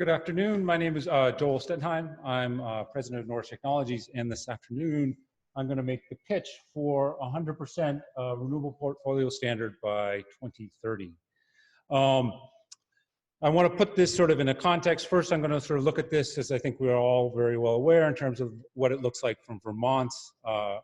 Good afternoon. My name is Joel Stenheim. I'm president of Norse Technologies, and this afternoon I'm going to make the pitch for 100% renewable portfolio standard by 2030. I want to put this sort of in a context. First, I'm going to sort of look at this, as I think we're all very well aware, in terms of what it looks like from Vermont's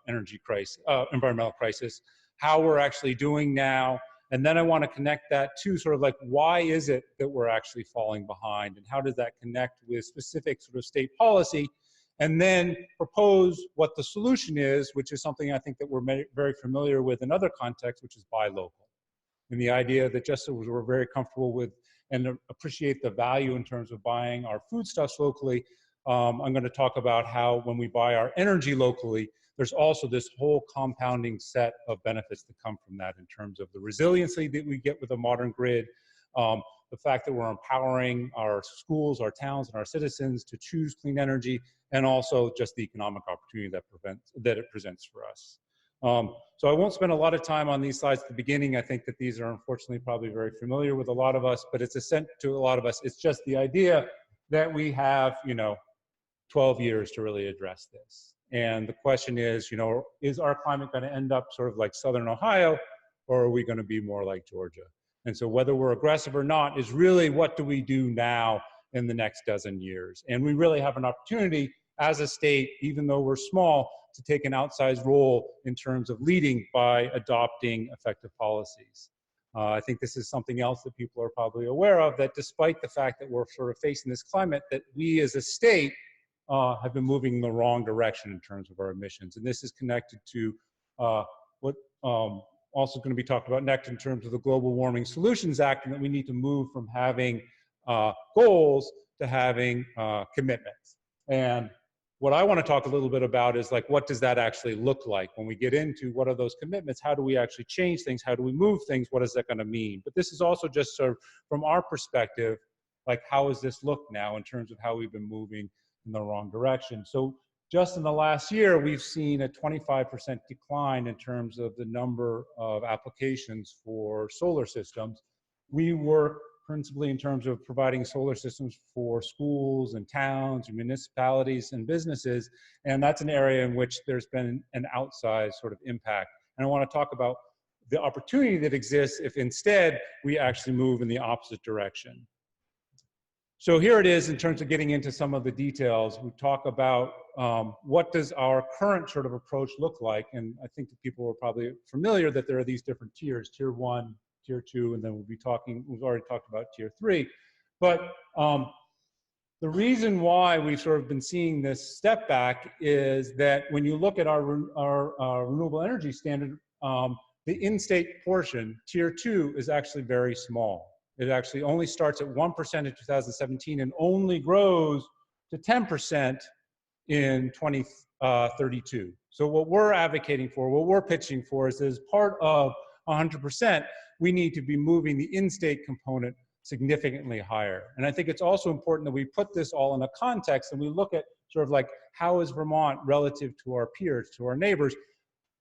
energy crisis, environmental crisis, how we're actually doing now. And then I want to connect that to sort of like, why is it that we're actually falling behind, and how does that connect with specific sort of state policy? And then propose what the solution is, which is something I think that we're very familiar with in other contexts, which is buy local. And the idea that just as we're very comfortable with and appreciate the value in terms of buying our foodstuffs locally, I'm going to talk about how when we buy our energy locally, there's also this whole compounding set of benefits that come from that in terms of the resiliency that we get with a modern grid, the fact that we're empowering our schools, our towns, and our citizens to choose clean energy, and also just the economic opportunity that it presents for us. So I won't spend a lot of time on these slides at the beginning. I think that these are unfortunately probably very familiar with a lot of us, but it's a sense to a lot of us. It's just the idea that we have, 12 years to really address this. And the question is, is our climate going to end up sort of like Southern Ohio, or are we going to be more like Georgia? And so whether we're aggressive or not is really what do we do now in the next dozen years? And we really have an opportunity as a state, even though we're small, to take an outsized role in terms of leading by adopting effective policies. I think this is something else that people are probably aware of, that despite the fact that we're sort of facing this climate, that we as a state have been moving in the wrong direction in terms of our emissions. And this is connected to what also going to be talked about next in terms of the Global Warming Solutions Act, and that we need to move from having goals to having commitments. And what I want to talk a little bit about is like, what does that actually look like when we get into what are those commitments? How do we actually change things? How do we move things? What is that going to mean? But this is also just sort of from our perspective, like how does this look now in terms of how we've been moving in the wrong direction? So just in the last year, we've seen a 25% decline in terms of the number of applications for solar systems. We work principally in terms of providing solar systems for schools and towns and municipalities and businesses, and that's an area in which there's been an outsized sort of impact. And I want to talk about the opportunity that exists if instead we actually move in the opposite direction. So here it is in terms of getting into some of the details. We talk about what does our current sort of approach look like, and I think that people are probably familiar that there are these different tiers, tier 1, tier 2, and then we've already talked about tier 3. But the reason why we've sort of been seeing this step back is that when you look at our renewable energy standard, the in-state portion, tier 2, is actually very small. It actually only starts at 1% in 2017 and only grows to 10% in 2032. So what we're advocating for, what we're pitching for is as part of 100%, we need to be moving the in-state component significantly higher. And I think it's also important that we put this all in a context and we look at sort of like, how is Vermont relative to our peers, to our neighbors?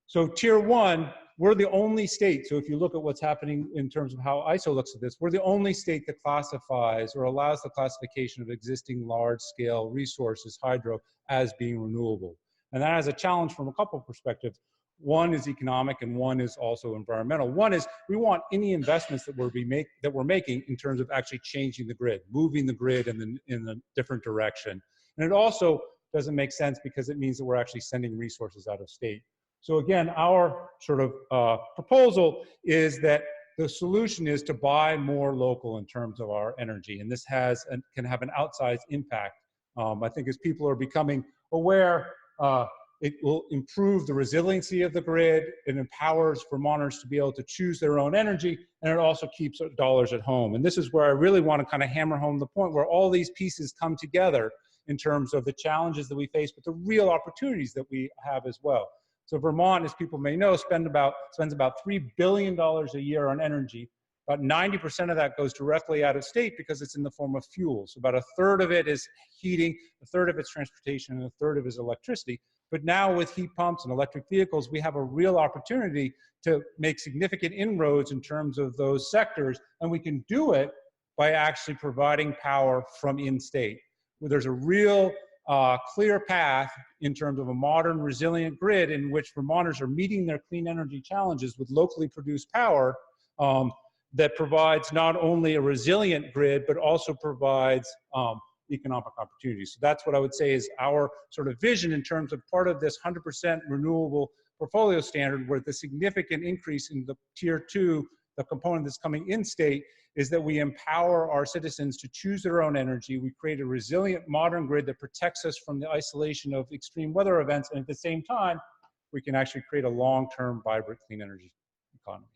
So tier 1, we're the only state, so if you look at what's happening in terms of how ISO looks at this, we're the only state that classifies or allows the classification of existing large-scale resources, hydro, as being renewable. And that has a challenge from a couple of perspectives. One is economic and one is also environmental. One is we want any investments that we're making in terms of actually changing the grid, moving the grid in a different direction. And it also doesn't make sense because it means that we're actually sending resources out of state. So again, our sort of proposal is that the solution is to buy more local in terms of our energy, and this can have an outsized impact. I think as people are becoming aware, it will improve the resiliency of the grid, it empowers Vermonters to be able to choose their own energy, and it also keeps dollars at home. And this is where I really want to kind of hammer home the point where all these pieces come together in terms of the challenges that we face, but the real opportunities that we have as well. So Vermont, as people may know, spends about $3 billion a year on energy. About 90% of that goes directly out of state because it's in the form of fuel. So about a third of it is heating, a third of it's transportation, and a third of it is electricity. But now with heat pumps and electric vehicles, we have a real opportunity to make significant inroads in terms of those sectors, and we can do it by actually providing power from in-state. Where there's a real clear path in terms of a modern, resilient grid in which Vermonters are meeting their clean energy challenges with locally produced power that provides not only a resilient grid, but also provides economic opportunities. So that's what I would say is our sort of vision in terms of part of this 100% renewable portfolio standard, where the significant increase in the tier 2, the component that's coming in state, is that we empower our citizens to choose their own energy. We create a resilient modern grid that protects us from the isolation of extreme weather events. And at the same time, we can actually create a long-term, vibrant, clean energy economy.